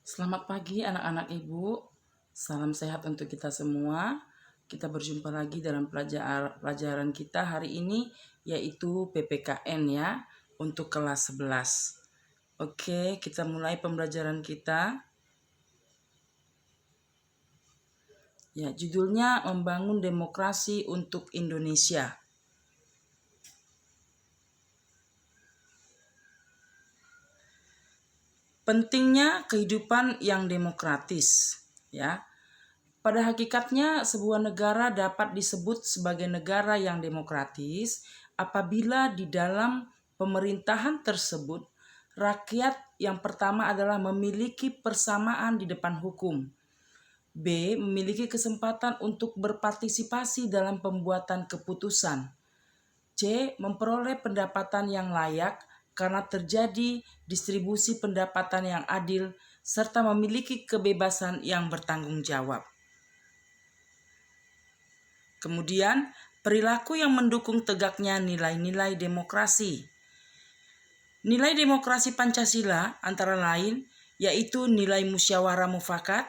Selamat pagi anak-anak ibu, salam sehat untuk kita semua. Kita berjumpa lagi dalam pelajaran kita hari ini, yaitu PPKN ya, untuk kelas 11. Oke, kita mulai pembelajaran kita. Ya, judulnya Membangun Demokrasi untuk Indonesia. Pentingnya kehidupan yang demokratis, ya. Pada hakikatnya, sebuah negara dapat disebut sebagai negara yang demokratis apabila di dalam pemerintahan tersebut, rakyat yang pertama adalah memiliki persamaan di depan hukum. B. Memiliki kesempatan untuk berpartisipasi dalam pembuatan keputusan. C. Memperoleh pendapatan yang layak karena terjadi distribusi pendapatan yang adil serta memiliki kebebasan yang bertanggung jawab. Kemudian, perilaku yang mendukung tegaknya nilai-nilai demokrasi. Nilai demokrasi Pancasila antara lain yaitu nilai musyawarah mufakat,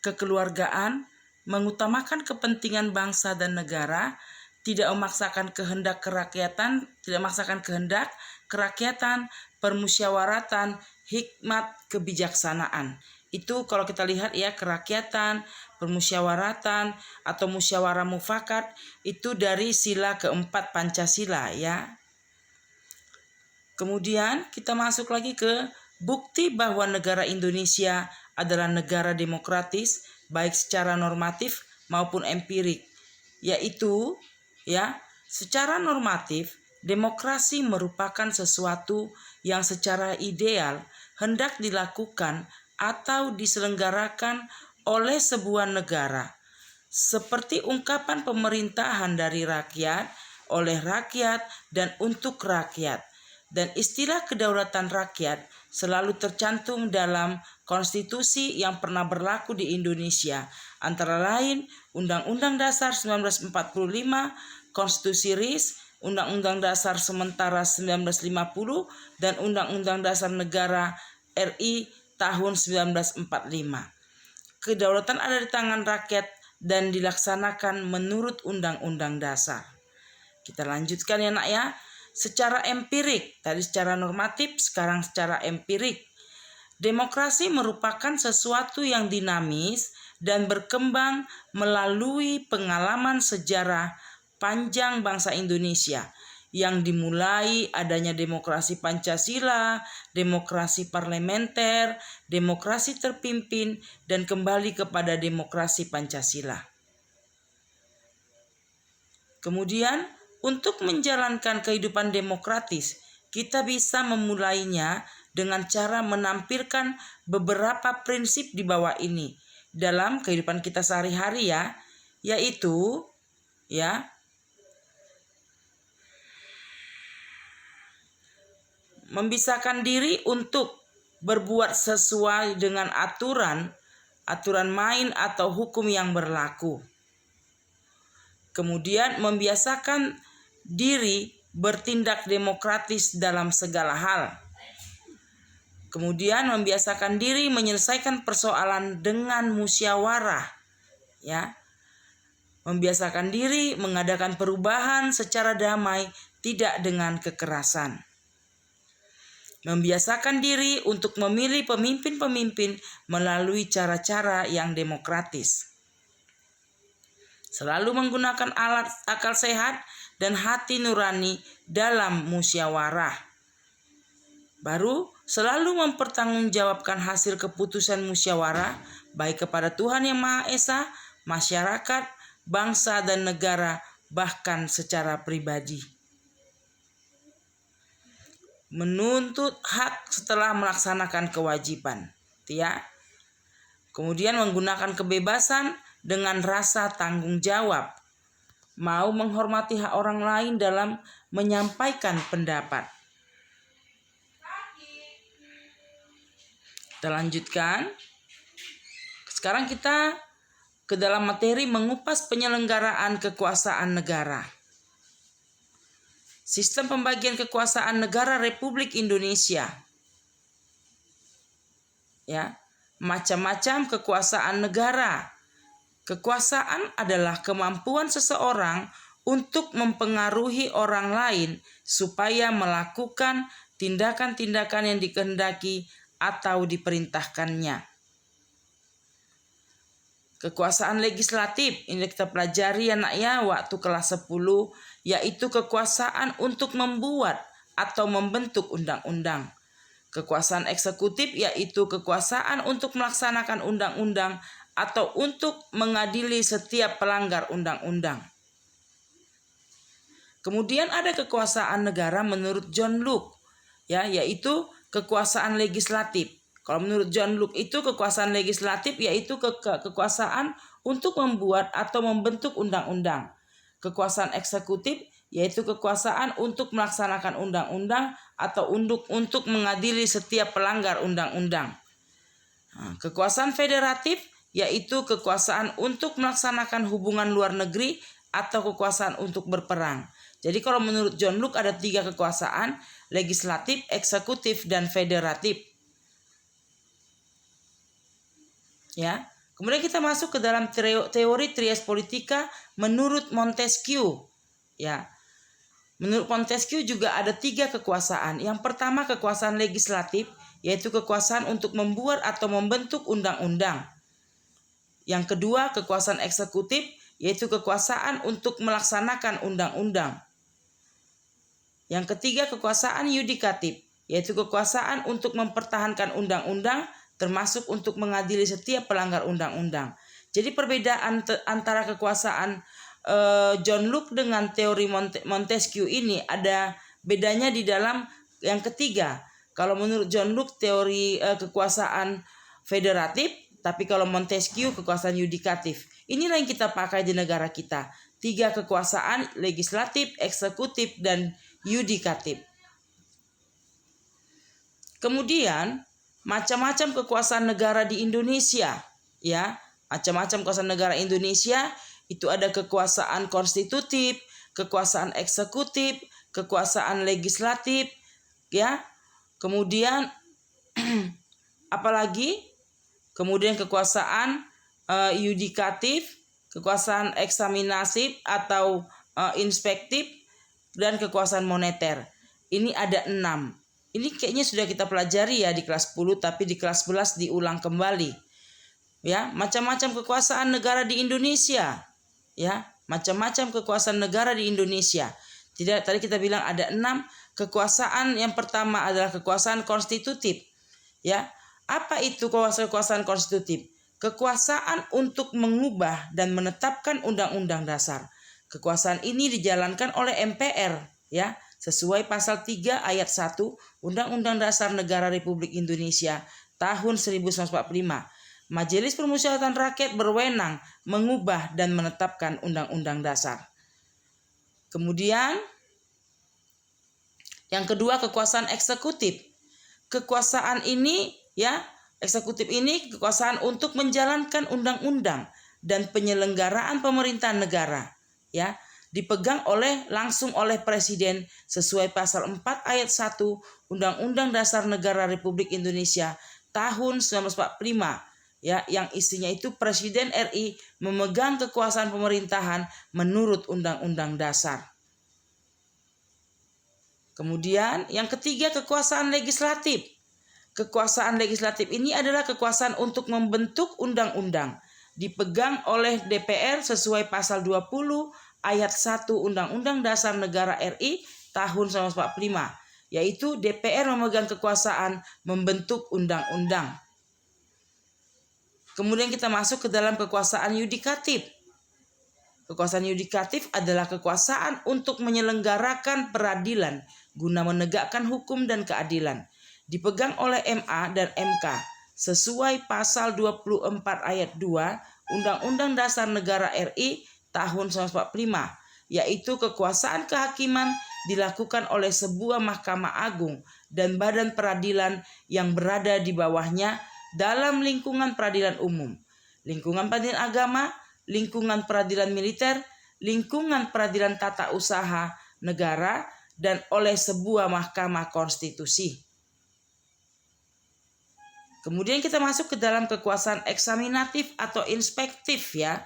kekeluargaan, mengutamakan kepentingan bangsa dan negara, tidak memaksakan kehendak kerakyatan, permusyawaratan, hikmat, kebijaksanaan. Itu kalau kita lihat ya, kerakyatan, permusyawaratan atau musyawarah mufakat itu dari sila keempat Pancasila ya. Kemudian kita masuk lagi ke bukti bahwa negara Indonesia adalah negara demokratis baik secara normatif maupun empirik, yaitu ya, secara normatif demokrasi merupakan sesuatu yang secara ideal hendak dilakukan atau diselenggarakan oleh sebuah negara, seperti ungkapan pemerintahan dari rakyat, oleh rakyat, dan untuk rakyat. Dan istilah kedaulatan rakyat selalu tercantum dalam konstitusi yang pernah berlaku di Indonesia, antara lain Undang-Undang Dasar 1945, Konstitusi RIS, Undang-Undang Dasar Sementara 1950, dan Undang-Undang Dasar Negara RI tahun 1945. Kedaulatan ada di tangan rakyat dan dilaksanakan menurut Undang-Undang Dasar. Kita lanjutkan ya nak ya. Secara empirik, tadi secara normatif, sekarang secara empirik. Demokrasi merupakan sesuatu yang dinamis dan berkembang melalui pengalaman sejarah panjang bangsa Indonesia yang dimulai adanya demokrasi Pancasila, demokrasi parlementer, demokrasi terpimpin, dan kembali kepada demokrasi Pancasila. Kemudian, untuk menjalankan kehidupan demokratis, kita bisa memulainya dengan cara menampilkan beberapa prinsip di bawah ini dalam kehidupan kita sehari-hari ya, yaitu ya, memisahkan diri untuk berbuat sesuai dengan aturan main atau hukum yang berlaku. Kemudian membiasakan diri bertindak demokratis dalam segala hal. Kemudian membiasakan diri menyelesaikan persoalan dengan musyawarah, ya. Membiasakan diri mengadakan perubahan secara damai, tidak dengan kekerasan. Membiasakan diri untuk memilih pemimpin-pemimpin melalui cara-cara yang demokratis. Selalu menggunakan alat akal sehat dan hati nurani dalam musyawarah. Baru selalu mempertanggungjawabkan hasil keputusan musyawarah baik kepada Tuhan Yang Maha Esa, masyarakat, bangsa dan negara, bahkan secara pribadi. Menuntut hak setelah melaksanakan kewajiban, ya. Kemudian menggunakan kebebasan dengan rasa tanggung jawab, mau menghormati hak orang lain dalam menyampaikan pendapat. Kita lanjutkan. Sekarang kita ke dalam materi mengupas penyelenggaraan kekuasaan negara. Sistem pembagian kekuasaan negara Republik Indonesia. Ya. macam-macam kekuasaan negara. Kekuasaan adalah kemampuan seseorang untuk mempengaruhi orang lain supaya melakukan tindakan-tindakan yang dikehendaki atau diperintahkannya. Kekuasaan legislatif ini kita pelajari anak ya waktu kelas 10, yaitu kekuasaan untuk membuat atau membentuk undang-undang. Kekuasaan eksekutif yaitu kekuasaan untuk melaksanakan undang-undang atau untuk mengadili setiap pelanggar undang-undang. Kemudian ada kekuasaan negara menurut John Locke, ya, yaitu kekuasaan legislatif. Kalau menurut John Locke itu kekuasaan legislatif yaitu kekuasaan untuk membuat atau membentuk undang-undang. Kekuasaan eksekutif yaitu kekuasaan untuk melaksanakan undang-undang atau untuk mengadili setiap pelanggar undang-undang. Kekuasaan federatif yaitu kekuasaan untuk melaksanakan hubungan luar negeri atau kekuasaan untuk berperang. Jadi kalau menurut John Locke ada 3 kekuasaan, legislatif, eksekutif, dan federatif. Ya. Kemudian kita masuk ke dalam teori Trias Politica menurut Montesquieu. Ya. Menurut Montesquieu juga ada 3 kekuasaan. Yang pertama kekuasaan legislatif, yaitu kekuasaan untuk membuat atau membentuk undang-undang. Yang kedua kekuasaan eksekutif, yaitu kekuasaan untuk melaksanakan undang-undang. Yang ketiga kekuasaan yudikatif, yaitu kekuasaan untuk mempertahankan undang-undang termasuk untuk mengadili setiap pelanggar undang-undang. Jadi perbedaan antara kekuasaan John Locke dengan teori Montesquieu ini ada bedanya di dalam yang ketiga. Kalau menurut John Locke teori kekuasaan federatif, tapi kalau Montesquieu kekuasaan yudikatif. Inilah yang kita pakai di negara kita. 3 kekuasaan, legislatif, eksekutif, dan yudikatif. Kemudian macam-macam kekuasaan negara di Indonesia, ya. Macam-macam kekuasaan negara Indonesia itu ada kekuasaan konstitutif, kekuasaan eksekutif, kekuasaan legislatif, ya. Kemudian apalagi? Kemudian kekuasaan yudikatif, kekuasaan eksaminatif atau inspektif, dan kekuasaan moneter. Ini ada 6. Ini kayaknya sudah kita pelajari ya di kelas 10, tapi di kelas 11 diulang kembali. Ya, macam-macam kekuasaan negara di Indonesia. Ya, macam-macam kekuasaan negara di Indonesia. Tidak, tadi kita bilang ada 6 kekuasaan. Yang pertama adalah kekuasaan konstitutif. Ya, apa itu kekuasaan konstitutif? Kekuasaan untuk mengubah dan menetapkan undang-undang dasar. Kekuasaan ini dijalankan oleh MPR, ya, sesuai pasal 3 ayat 1 Undang-Undang Dasar Negara Republik Indonesia tahun 1945. Majelis Permusyawaratan Rakyat berwenang mengubah dan menetapkan undang-undang dasar. Kemudian yang kedua kekuasaan eksekutif. Kekuasaan ini, ya, eksekutif ini kekuasaan untuk menjalankan undang-undang dan penyelenggaraan pemerintahan negara, ya, dipegang langsung oleh presiden sesuai pasal 4 ayat 1 Undang-Undang Dasar Negara Republik Indonesia tahun 1945, ya, yang isinya itu Presiden RI memegang kekuasaan pemerintahan menurut Undang-Undang Dasar. Kemudian yang ketiga kekuasaan legislatif. Kekuasaan legislatif ini adalah kekuasaan untuk membentuk undang-undang, dipegang oleh DPR sesuai pasal 20 ayat 1 Undang-Undang Dasar Negara RI tahun 1945, yaitu DPR memegang kekuasaan membentuk undang-undang. Kemudian kita masuk ke dalam kekuasaan yudikatif. Kekuasaan yudikatif adalah kekuasaan untuk menyelenggarakan peradilan guna menegakkan hukum dan keadilan, dipegang oleh MA dan MK sesuai pasal 24 ayat 2 Undang-Undang Dasar Negara RI tahun 1945, yaitu kekuasaan kehakiman dilakukan oleh sebuah Mahkamah Agung dan badan peradilan yang berada di bawahnya dalam lingkungan peradilan umum, lingkungan peradilan agama, lingkungan peradilan militer, lingkungan peradilan tata usaha negara, dan oleh sebuah mahkamah konstitusi. Kemudian kita masuk ke dalam kekuasaan eksaminatif atau inspektif ya.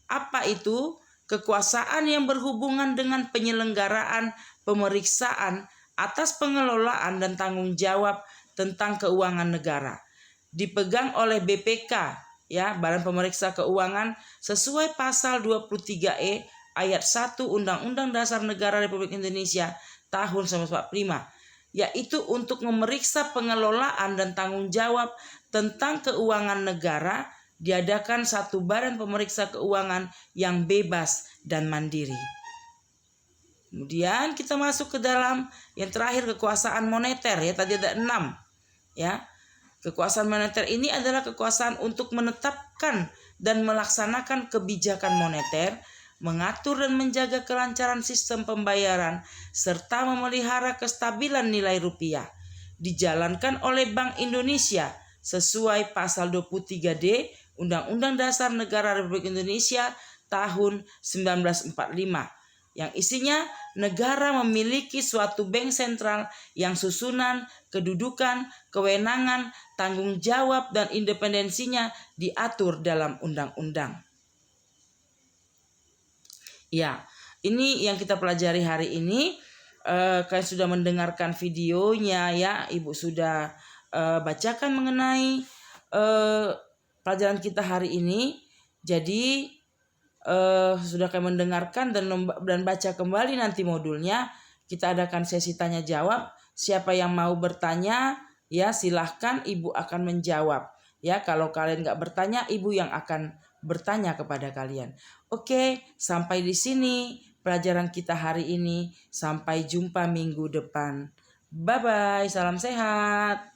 Apa itu? Kekuasaan yang berhubungan dengan penyelenggaraan pemeriksaan atas pengelolaan dan tanggung jawab tentang keuangan negara. Dipegang oleh BPK ya, Badan Pemeriksa Keuangan, sesuai pasal 23E ayat 1 Undang-Undang Dasar Negara Republik Indonesia tahun 1945, yaitu untuk memeriksa pengelolaan dan tanggung jawab tentang keuangan negara. Diadakan satu badan pemeriksa keuangan yang bebas dan mandiri. Kemudian kita masuk ke dalam yang terakhir, kekuasaan moneter ya, tadi ada 6 ya. Kekuasaan moneter ini adalah kekuasaan untuk menetapkan dan melaksanakan kebijakan moneter, mengatur dan menjaga kelancaran sistem pembayaran, serta memelihara kestabilan nilai rupiah. Dijalankan oleh Bank Indonesia sesuai pasal 23D Undang-Undang Dasar Negara Republik Indonesia tahun 1945, yang isinya negara memiliki suatu bank sentral yang susunan, kedudukan, kewenangan, tanggung jawab, dan independensinya diatur dalam undang-undang. Ya, ini yang kita pelajari hari ini. Kalian sudah mendengarkan videonya ya, Ibu sudah bacakan mengenai pelajaran kita hari ini. Jadi sudah kalian mendengarkan dan baca kembali nanti modulnya. Kita adakan sesi tanya jawab. Siapa yang mau bertanya ya silahkan, Ibu akan menjawab. Ya, kalau kalian nggak bertanya, Ibu yang akan bertanya kepada kalian. Oke, sampai di sini pelajaran kita hari ini. Sampai jumpa minggu depan. Bye-bye, salam sehat.